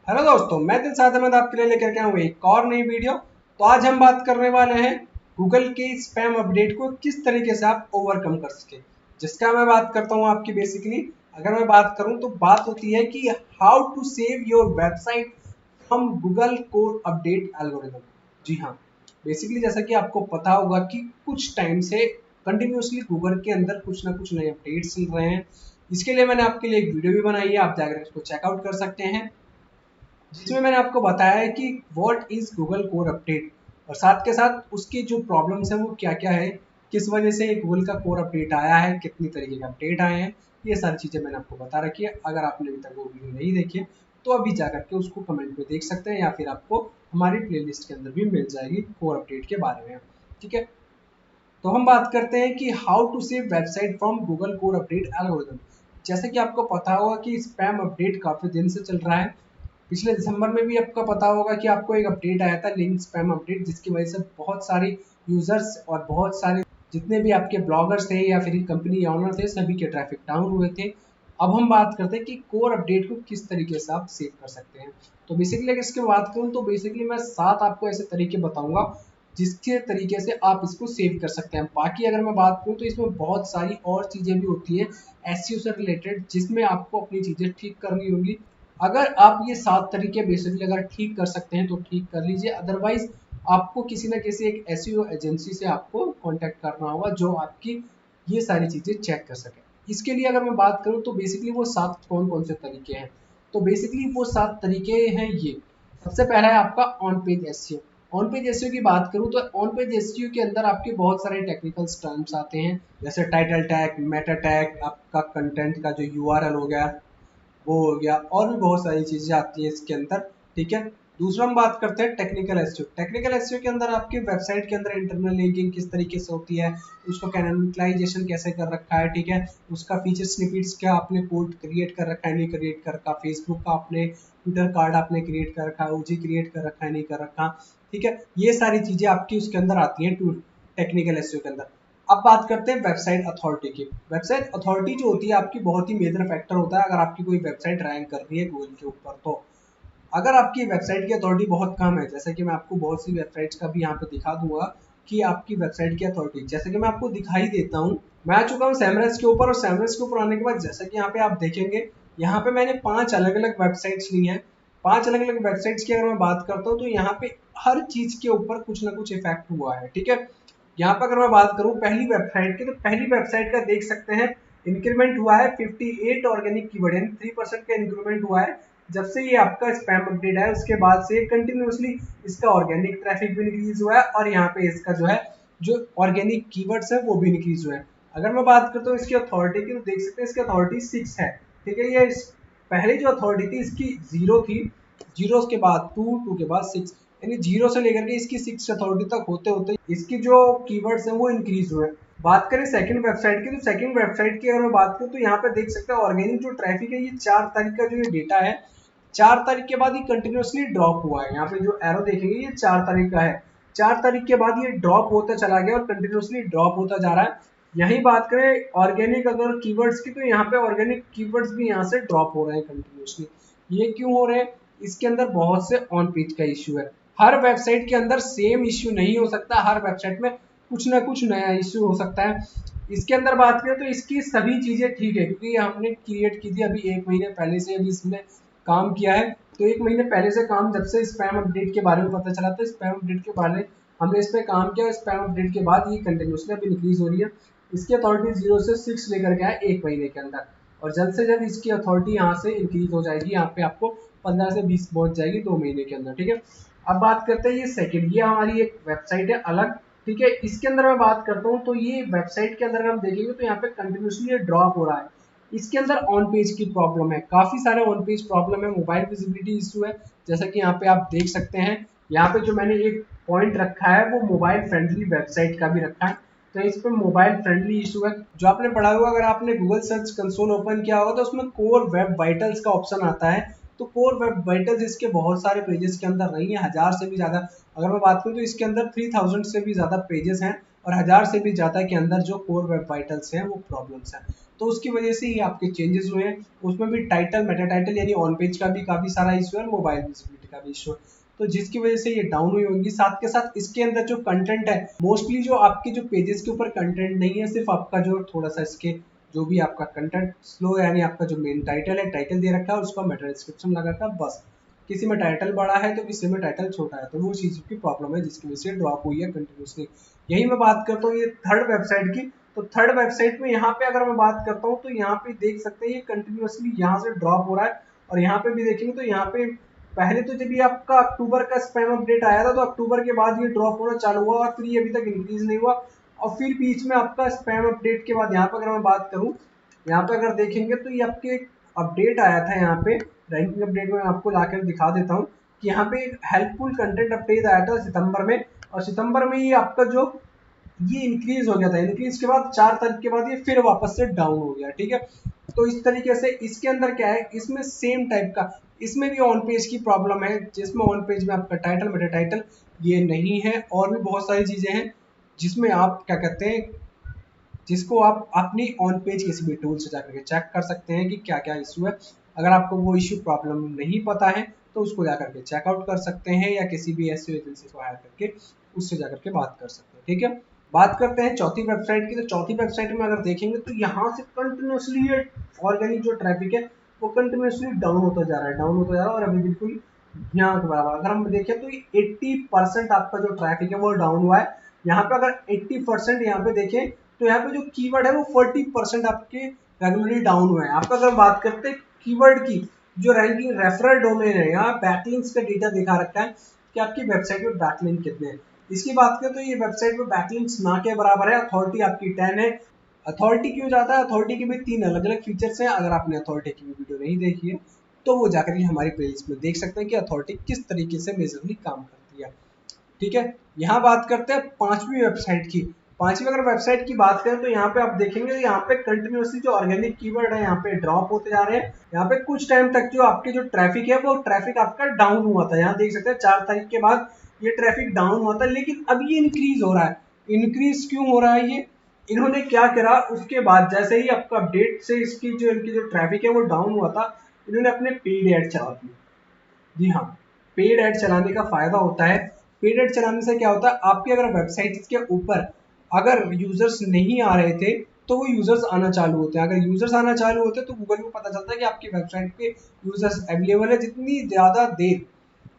Hello दोस्तों, मैं दिलशाद अहमद आपके लिए लेकर के आया हूँ एक और नई वीडियो। तो आज हम बात करने वाले हैं गूगल के स्पैम अपडेट को किस तरीके से आप ओवरकम कर सके। जिसका मैं बात करता हूँ आपकी बेसिकली अगर मैं बात करूँ तो बात होती है कि how to save your website from Google core update algorithm. जी हाँ, बेसिकली जैसा कि आपको पता होगा कि कुछ टाइम से कंटिन्यूसली गूगल के अंदर कुछ ना कुछ नए अपडेट्स चल रहे हैं। इसके लिए मैंने आपके लिए एक वीडियो भी बनाई है, आप जाकर इसको चेकआउट कर सकते हैं, जिसमें मैंने आपको बताया है कि what is Google core update और साथ के साथ उसकी जो प्रॉब्लम्स हैं वो क्या क्या है, किस वजह से गूगल का कोर अपडेट आया है, कितनी तरीके के अपडेट आए हैं। ये सारी चीज़ें मैंने आपको बता रखी है। अगर आपने अभी तक वो वीडियो नहीं देखी है तो अभी जा करके उसको कमेंट में देख सकते हैं या फिर आपको हमारी प्लेलिस्ट के अंदर भी मिल जाएगी कोर अपडेट के बारे में। ठीक है, तो हम बात करते हैं कि how to save website from Google core update algorithm. जैसे कि आपको पता होगा कि स्पैम अपडेट काफ़ी दिन से चल रहा है। पिछले दिसंबर में भी आपका पता होगा कि आपको एक अपडेट आया था, लिंक स्पैम अपडेट, जिसकी वजह से बहुत सारे यूजर्स और बहुत सारे जितने भी आपके ब्लॉगर्स थे या फिर कंपनी ऑनर थे सभी के ट्रैफिक डाउन हुए थे। अब हम बात करते हैं कि कोर अपडेट को किस तरीके से आप सेव कर सकते हैं। तो बेसिकली अगर इसकी बात करूं तो बेसिकली मैं 7 आपको ऐसे तरीके बताऊंगा जिसके तरीके से आप इसको सेव कर सकते हैं। बाकी अगर मैं बात करूं तो इसमें बहुत सारी और चीज़ें भी होती हैं एसईओ से रिलेटेड, जिसमें आपको अपनी चीज़ें ठीक करनी होंगी। अगर आप ये 7 तरीके बेसिकली अगर ठीक कर सकते हैं तो ठीक कर लीजिए, अदरवाइज आपको किसी ना किसी एक एसईओ एजेंसी से आपको कांटेक्ट करना होगा जो आपकी ये सारी चीज़ें चेक कर सके। इसके लिए अगर मैं बात करूँ तो बेसिकली वो 7 कौन कौन से तरीके हैं, तो बेसिकली वो 7 तरीके हैं ये। सबसे पहला है आपका on page SEO. On page SEO की बात करूँ तो ऑन पेज एसईओ के अंदर आपके बहुत सारे टेक्निकल टर्म्स आते हैं, जैसे टाइटल टैग, मेटा टैग, आपका कंटेंट का जो यूआरएल हो गया वो हो गया, और भी बहुत सारी चीज़ें आती हैं इसके अंदर। ठीक है, दूसरा हम बात करते हैं टेक्निकल एसईओ। टेक्निकल एसईओ के अंदर आपकी वेबसाइट के अंदर इंटरनल लिंकिंग किस तरीके से होती है, उसको कैनोनिकलाइजेशन कैसे कर रखा है, ठीक है, उसका फीचर स्निपेट्स क्या आपने कोड क्रिएट कर रखा है नहीं क्रिएट कर रखा, फेसबुक का आपने ट्विटर कार्ड आपने क्रिएट कर रखा है, ओजी क्रिएट कर रखा है नहीं कर रखा। ठीक है, ये सारी चीज़ें आपकी उसके अंदर आती हैं टेक्निकल एसईओ के अंदर। अब बात करते हैं वेबसाइट अथॉरिटी की। वेबसाइट अथॉरिटी जो होती है आपकी बहुत ही मेजर फैक्टर होता है अगर आपकी कोई वेबसाइट रैंक कर रही है गूगल के ऊपर। तो अगर आपकी वेबसाइट की अथॉरिटी बहुत कम है, जैसे कि मैं आपको बहुत सी वेबसाइट्स का भी यहाँ पे दिखा दूंगा कि आपकी वेबसाइट की अथॉरिटी, जैसे कि मैं आपको दिखाई देता हूँ, मैं आ चुका हूँ सैमरस के ऊपर, और सैमरस के ऊपर आने के बाद जैसा कि यहाँ पे आप देखेंगे, यहाँ पे मैंने 5 अलग अलग वेबसाइट्स ली हैं। 5 अलग अलग वेबसाइट्स की अगर मैं बात करता हूँ तो यहाँ पे हर चीज के ऊपर कुछ ना कुछ इफेक्ट हुआ है। ठीक है, यहाँ पर अगर मैं बात करूँ पहली वेबसाइट की, तो पहली वेबसाइट का देख सकते हैं इंक्रीमेंट हुआ है 58 ऑर्गेनिक कीवर्ड, यानी 3% का इंक्रीमेंट हुआ है जब से ये आपका स्पैम अपडेट है। उसके बाद से कंटिन्यूसली इसका ऑर्गेनिक ट्रैफिक भी इंक्रीज हुआ है और यहाँ पे इसका जो है जो ऑर्गेनिक कीवर्ड्स है वो भी इंक्रीज हुए हैं। अगर मैं बात करता हूँ इसकी अथॉरिटी की, तो देख सकते हैं इसकी अथॉरिटी 6 है। ठीक है, ये पहले जो अथॉरिटी थी इसकी 0 थी, 0 के बाद 2, 2 के बाद 6, यानी 0 से लेकर के इसकी 6 अथॉरिटी तक होते होते इसकी जो कीवर्ड्स हैं वो इंक्रीज हुए। बात करें सेकंड वेबसाइट की, तो सेकंड वेबसाइट की अगर मैं बात करूँ तो यहाँ पे देख सकते हैं ऑर्गेनिक जो ट्रैफिक है ये 4 तारीख का जो ये डेटा है, 4 तारीख के बाद ये कंटिन्यूसली ड्रॉप हुआ है। यहाँ पे जो एरो देखेंगे ये 4 तारीख का है, 4 तारीख के बाद ये ड्रॉप होता चला गया और कंटिन्यूसली ड्रॉप होता जा रहा है। यही बात करें ऑर्गेनिक अगर कीवर्ड्स की, तो यहाँ पे ऑर्गेनिक कीवर्ड्स भी यहाँ से ड्रॉप हो रहे हैं कंटिन्यूसली। ये क्यों हो रहे हैं, इसके अंदर बहुत से ऑन पेज का इश्यू है। हर वेबसाइट के अंदर सेम इश्यू नहीं हो सकता, हर वेबसाइट में कुछ ना कुछ नया इश्यू हो सकता है। इसके अंदर बात करें तो इसकी सभी चीज़ें ठीक है, क्योंकि हमने क्रिएट की थी अभी 1 महीने पहले से, अभी इसमें काम किया है। तो 1 महीने पहले से काम, जब से स्पैम अपडेट के बारे में पता चला था, स्पैम अपडेट के बारे में हमने इस पर काम किया। स्पैम अपडेट के बाद ये कंटिन्यूसली अब इंक्रीज हो रही है। इसकी अथॉरिटी 0 से 6 लेकर के आए 1 महीने के अंदर, और जल्द से जल्द इसकी अथॉरिटी यहाँ से इंक्रीज हो जाएगी, यहाँ पे आपको 15 से 20 पहुंच जाएगी 2 महीने के अंदर। ठीक है, अब बात करते हैं ये सेकंड, ये हमारी एक वेबसाइट है अलग। ठीक है, इसके अंदर मैं बात करता हूँ तो ये वेबसाइट के अंदर हम देखेंगे तो यहाँ पे कंटिन्यूसली ये ड्रॉप हो रहा है। इसके अंदर ऑन पेज की प्रॉब्लम है, काफी सारे ऑन पेज प्रॉब्लम है, मोबाइल विजिबिलिटी इशू है, जैसा कि यहाँ पे आप देख सकते हैं। यहाँ पे जो मैंने एक पॉइंट रखा है वो मोबाइल फ्रेंडली वेबसाइट का भी रखा है, तो इस पे मोबाइल फ्रेंडली इशू है। जो आपने पढ़ा हुआ, अगर आपने गूगल सर्च कंसोल ओपन किया होगा तो उसमें कोर वेब वाइटल्स का ऑप्शन आता है। तो कोर वेब वाइटल्स इसके बहुत सारे पेजेस के अंदर नहीं है, 1000 से भी ज़्यादा। अगर मैं बात करूँ तो इसके अंदर 3000 से भी ज़्यादा पेजेस हैं और 1000 से भी ज़्यादा के अंदर जो कोर वेब वाइटल्स हैं वो प्रॉब्लम्स हैं। तो उसकी वजह से ये आपके चेंजेस हुए हैं। उसमें भी टाइटल, मेटा टाइटल यानी ऑन पेज का भी काफ़ी सारा इशू है और मोबाइल विजिबिलिटी का भी इशू है, तो जिसकी वजह से ये डाउन हुई होंगी। साथ के साथ इसके अंदर जो कंटेंट है, मोस्टली जो आपके जो पेजेस के ऊपर कंटेंट नहीं है, सिर्फ आपका जो थोड़ा सा इसके जो भी आपका कंटेंट स्लो है, यानी आपका जो मेन टाइटल है, टाइटल दे रखा है, उसका मेटा डिस्क्रिप्शन लगा रखा है, बस। किसी में टाइटल बड़ा है तो किसी में टाइटल छोटा है, तो वो चीज़ की प्रॉब्लम है जिसकी वजह से ड्रॉप हुई है कंटिन्यूसली। यही मैं बात करता हूँ ये थर्ड वेबसाइट की। तो थर्ड वेबसाइट में यहाँ पे अगर मैं बात करता हूँ तो यहाँ पे देख सकते हैं ये कंटिन्यूसली यहाँ से ड्रॉप हो रहा है। और यहाँ पे भी देखेंगे तो यहाँ पे पहले तो जब ये आपका अक्टूबर का स्पैम अपडेट आया था तो अक्टूबर के बाद ये ड्रॉप होना चालू हुआ और फिर ये अभी तक इंक्रीज नहीं हुआ। और फिर बीच में आपका स्पैम अपडेट के बाद यहाँ पर अगर मैं बात करूँ, यहाँ पे अगर देखेंगे तो ये आपके अपडेट आया था यहाँ पे रैंकिंग अपडेट में, आपको लाकर दिखा देता हूँ कि यहाँ पे एक हेल्पफुल कंटेंट अपडेट आया था सितंबर में। और सितंबर में ये आपका जो ये इंक्रीज हो गया था, इंक्रीज के बाद 4 तारीख के बाद ये फिर वापस से डाउन हो गया, ठीक है। तो इस तरीके से इसके अंदर क्या है, इसमें सेम टाइप का, इसमें भी ऑन पेज की प्रॉब्लम है, जिसमें ऑन पेज में आपका टाइटल, मेटा टाइटल ये नहीं है, और भी बहुत सारी चीजें हैं जिसमें आप क्या कहते हैं, जिसको आप अपनी ऑन पेज किसी भी टूल से जाकर के चेक कर सकते हैं कि क्या क्या इशू है। अगर आपको वो इशू प्रॉब्लम नहीं पता है तो उसको जाकर के चेकआउट कर सकते हैं, या किसी भी एसईओ एजेंसी को हायर करके उससे जाकर के बात कर सकते हैं, ठीक है। बात करते हैं चौथी वेबसाइट की। तो चौथी वेबसाइट में अगर देखेंगे तो यहाँ से कंटिन्यूसली ये ऑर्गेनिक जो ट्रैफिक है वो कंटिन्यूसली डाउन होता जा रहा है, डाउन होता जा रहा है, और अभी बिल्कुल यहाँ के बराबर अगर हम देखें तो 80% आपका जो ट्रैफिक है वो डाउन हुआ है। यहाँ पे अगर 80% यहाँ पे देखें तो यहाँ पे जो कीवर्ड है वो 40% आपके रेगुलरली डाउन हुए हैं। आपका अगर बात करते हैं कीवर्ड की, जो रैंकिंग रेफरल डोमेन है, यहाँ बैकलिंक्स का डेटा दिखा रखा है कि आपकी वेबसाइट में बैकलिंक कितने हैं। इसकी बात करें तो ये वेबसाइट में बैकलिंक्स ना के बराबर है, अथॉरिटी आपकी 10 है। अथॉरिटी क्यों जाता है, अथॉरिटी के भी 3 अलग अलग फीचर्स हैं। अगर आपने अथॉरिटी की वीडियो नहीं देखी है तो वो जाकर के हमारी प्लेलिस्ट में देख सकते हैं कि अथॉरिटी किस तरीके से मेजरली काम करती है, ठीक है। यहाँ बात करते हैं पांचवी वेबसाइट की। पांचवी अगर वेबसाइट की बात करें तो यहाँ पे आप देखेंगे यहाँ पे कंटिन्यूसली जो ऑर्गेनिक कीवर्ड है यहाँ पे ड्रॉप होते जा रहे हैं। यहाँ पे कुछ टाइम तक जो आपके जो ट्रैफिक है वो ट्रैफिक आपका डाउन हुआ था, यहाँ देख सकते हैं 4 तारीख के बाद ये ट्रैफिक डाउन हुआ था, लेकिन अब ये इंक्रीज हो रहा है। इंक्रीज क्यों हो रहा है, ये इन्होंने क्या करा उसके बाद, जैसे ही आपका अपडेट से इसकी जो इनकी जो ट्रैफिक है वो डाउन हुआ था, इन्होंने अपने पेड एड चला दिए। जी हाँ, पेड ऐड चलाने का फायदा होता है। पेड ऐड चलाने से क्या होता है, आपकी अगर वेबसाइट के ऊपर अगर यूजर्स नहीं आ रहे थे तो वो यूजर्स आना चालू होते हैं। अगर यूजर्स आना चालू होते हैं तो गूगल को पता चलता है कि आपकी वेबसाइट पे यूजर्स अवेलेबल है।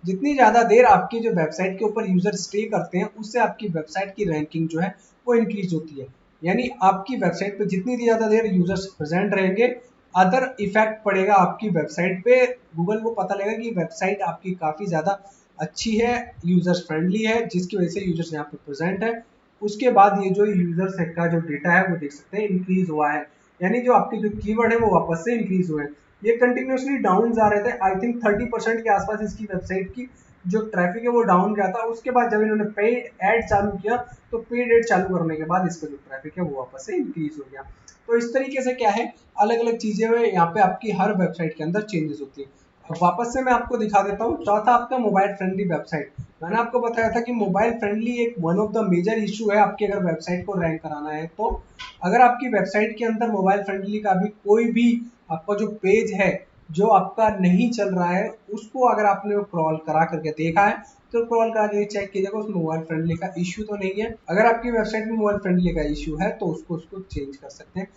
जितनी ज़्यादा देर आपकी जो वेबसाइट के ऊपर यूजर स्टे करते हैं उससे आपकी वेबसाइट की रैंकिंग जो है वो इंक्रीज होती है। यानी आपकी वेबसाइट पे जितनी ज़्यादा देर यूजर्स प्रेजेंट रहेंगे, अदर इफेक्ट पड़ेगा आपकी वेबसाइट पे। गूगल को पता लगेगा कि वेबसाइट आपकी काफ़ी ज़्यादा अच्छी है, यूजर्स फ्रेंडली है, जिसकी वजह से यूजर्स यहाँ पे प्रेजेंट है। उसके बाद ये जो यूजर्स का जो डेटा है वो देख सकते हैं इंक्रीज हुआ है, यानी जो आपके जो कीवर्ड है वो वापस से इंक्रीज हुए हैं। ये कंटिन्यूसली डाउन जा रहे थे, आई थिंक 30% के आसपास इसकी वेबसाइट की जो ट्रैफिक है वो डाउन गया था। उसके बाद जब इन्होंने पेड ऐड चालू किया तो पेड ऐड चालू करने के बाद इसका जो ट्रैफिक है वो वापस से इंक्रीज हो गया। तो इस तरीके से क्या है, अलग अलग चीजें हुए यहाँ पे आपकी हर वेबसाइट के अंदर चेंजेस होती है। अब वापस से मैं आपको दिखा देता हूँ चौथा आपका मोबाइल फ्रेंडली वेबसाइट। मैंने आपको बताया था कि मोबाइल फ्रेंडली एक one of the major issue है आपकी अगर वेबसाइट को रैंक कराना है तो। अगर आपकी वेबसाइट के अंदर मोबाइल फ्रेंडली का भी कोई भी आपका जो पेज है जो आपका नहीं चल रहा है, उसको अगर आपने क्रॉल करा करके देखा है तो क्रॉल करा के चेक कीजिएगा उसमें मोबाइल फ्रेंडली का इशू तो नहीं है। अगर आपकी वेबसाइट में मोबाइल फ्रेंडली का इशू है तो उसको चेंज कर सकते हैं।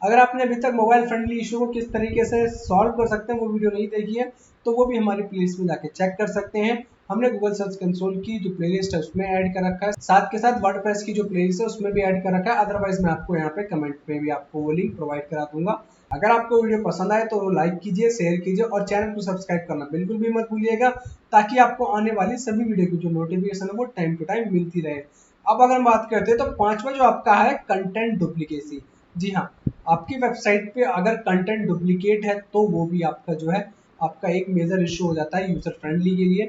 अगर आपने अभी तक मोबाइल फ्रेंडली इशू को किस तरीके से सॉल्व कर सकते हैं वो वीडियो नहीं देखी है तो वो भी हमारी प्लेलिस्ट में जाके चेक कर सकते हैं। हमने गूगल सर्च कंसोल की जो प्लेलिस्ट है उसमें ऐड कर रखा है, साथ के साथ वर्डप्रेस की जो प्लेलिस्ट है उसमें भी ऐड कर रखा है। अदरवाइज मैं आपको यहाँ पे कमेंट पे भी आपको वो लिंक प्रोवाइड करा दूंगा। अगर आपको वीडियो पसंद आए तो लाइक कीजिए, शेयर कीजिए और चैनल को सब्सक्राइब करना बिल्कुल भी मत भूलिएगा, ताकि आपको आने वाली सभी वीडियो की जो नोटिफिकेशन है वो टाइम टू टाइम मिलती रहे। अब अगर हम बात करते हैं तो पांचवा जो आपका है कंटेंट डुप्लीकेसी। जी हाँ, आपकी वेबसाइट पे अगर कंटेंट डुप्लीकेट है तो वो भी आपका जो है आपका एक मेजर इशू हो जाता है यूजर फ्रेंडली के लिए।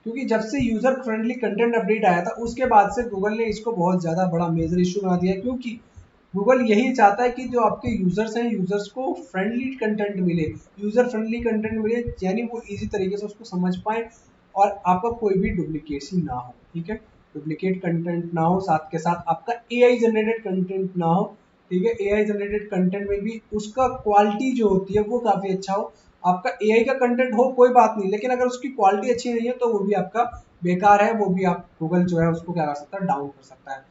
क्योंकि जब से यूजर फ्रेंडली कंटेंट अपडेट आया था उसके बाद से गूगल ने इसको बहुत ज़्यादा बड़ा मेजर इशू बना दिया है। क्योंकि गूगल यही चाहता है कि जो आपके यूजर्स हैं यूजर्स को फ्रेंडली कंटेंट मिले, यूजर फ्रेंडली कंटेंट मिले, यानी वो इजी तरीके से उसको समझ पाए और आपका कोई भी डुप्लीकेसी ना हो, ठीक है। डुप्लीकेट कंटेंट ना हो, साथ के साथ आपका एआई जनरेटेड कंटेंट ना हो। ठीक है, एआई जनरेटेड कंटेंट में भी उसका क्वालिटी जो होती है वो काफ़ी अच्छा हो। आपका एआई का कंटेंट हो कोई बात नहीं, लेकिन अगर उसकी क्वालिटी अच्छी नहीं है तो वो भी आपका बेकार है, वो भी आप गूगल जो है उसको क्या कर सकता है, डाउन कर सकता है।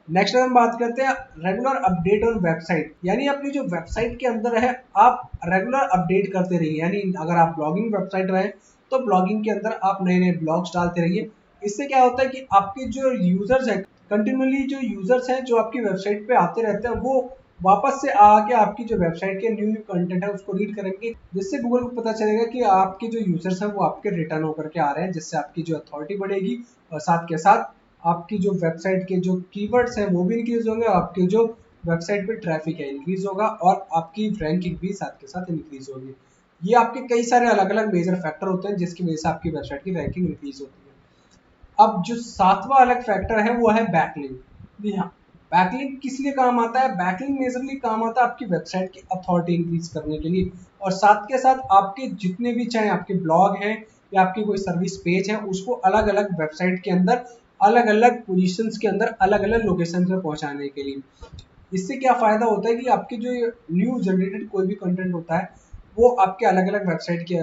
नेक्स्ट हम बात करते हैं रेगुलर अपडेट ऑन वेबसाइट, यानी अपनी जो वेबसाइट के अंदर है आप रेगुलर अपडेट करते रहिए। यानी अगर आप ब्लॉगिंग वेबसाइट में है तो ब्लॉगिंग के अंदर आप नए नए ब्लॉग्स डालते रहिए। इससे क्या होता है कि आपके जो यूजर्स हैं, कंटिन्यूली जो यूजर्स हैं जो आपकी वेबसाइट पे आते रहते हैं, वो वापस से आके आपकी जो वेबसाइट के न्यू न्यू कंटेंट है उसको रीड करेंगे, जिससे गूगल को पता चलेगा कि आपके जो यूजर्स हैं वो आपके रिटर्न होकर के आ रहे हैं, जिससे आपकी जो अथॉरिटी बढ़ेगी और साथ के साथ आपकी जो वेबसाइट के जो कीवर्ड्स हैं वो भी इंक्रीज होंगे, आपके जो वेबसाइट पे ट्रैफिक है इंक्रीज होगा और आपकी रैंकिंग भी साथ के साथ इंक्रीज होगी। ये आपके कई सारे अलग अलग मेजर फैक्टर होते हैं जिसकी वजह से आपकी वेबसाइट की रैंकिंग इंक्रीज होती है। अब जो सातवां अलग फैक्टर है वो है बैकलिंक। जी हाँ, बैकलिंक किस लिए काम आता है? बैकलिंक मेजरली काम आता है आपकी वेबसाइट की अथॉरिटी इंक्रीज करने के लिए, और साथ के साथ आपके जितने भी चाहे आपके ब्लॉग हैं या आपकी कोई सर्विस पेज है उसको अलग अलग वेबसाइट के अंदर अलग अलग पोजीशंस के अंदर अलग अलग लोकेशन पे पहुंचाने के लिए। इससे क्या फ़ायदा होता है कि आपके जो न्यू जनरेटेड कोई भी कंटेंट होता है वो आपके अलग अलग वेबसाइट के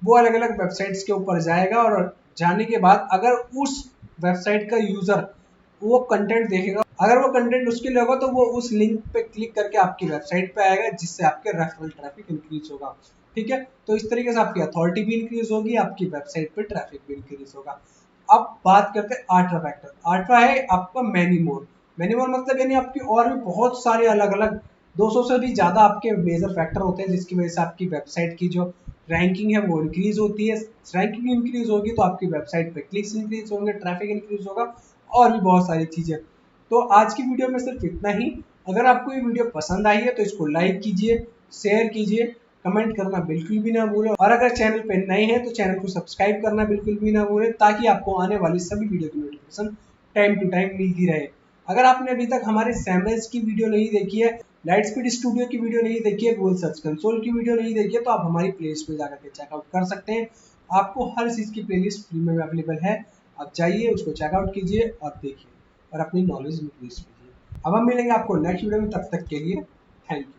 वो अलग अलग वेबसाइट्स के ऊपर जाएगा, और जाने के बाद अगर उस वेबसाइट का यूज़र वो कंटेंट देखेगा, अगर वो कंटेंट उसके लिए होगा तो वो उस लिंक पे क्लिक करके आपकी वेबसाइट पे आएगा, जिससे आपके रेफरल ट्रैफिक इंक्रीज होगा। ठीक है, तो इस तरीके से आपकी अथॉरिटी भी इंक्रीज होगी, आपकी वेबसाइट पे ट्रैफिक भी इंक्रीज होगा। अब बात करते हैं आठवां फैक्टर। आठवां है आपका मैनी मोर। मैनी मोर मतलब यानी आपकी और भी बहुत सारे अलग अलग 200 से भी ज़्यादा आपके मेजर फैक्टर होते हैं जिसकी वजह से आपकी वेबसाइट की जो रैंकिंग है वो इंक्रीज होती है। रैंकिंग इंक्रीज होगी तो आपकी वेबसाइट पे क्लिक्स इंक्रीज होंगे, ट्रैफिक इंक्रीज होगा और भी बहुत सारी चीज़ें। तो आज की वीडियो में सिर्फ इतना ही। अगर आपको ये वीडियो पसंद आई है तो इसको लाइक कीजिए, शेयर कीजिए, कमेंट करना बिल्कुल भी ना भूलें, और अगर चैनल पे नए हैं तो चैनल को सब्सक्राइब करना बिल्कुल भी ना भूलें, ताकि आपको आने वाली सभी वीडियो की नोटिफिकेशन टाइम टू टाइम मिलती रहे। अगर आपने अभी तक हमारे सैम्पल्स की वीडियो नहीं देखी है, लाइट स्पीड स्टूडियो की वीडियो नहीं देखी है, गूगल सर्च कंसोल की वीडियो नहीं देखी है, तो आप हमारी प्लेलिस्ट में जाकर के चेकआउट कर सकते हैं। आपको हर चीज़ की प्लेलिस्ट फ्री में अवेलेबल है। आप जाइए, उसको चेकआउट कीजिए और देखिए और अपनी नॉलेज इंक्रीज कीजिए। अब हम मिलेंगे आपको नेक्स्ट वीडियो में, तब तक के लिए थैंक यू।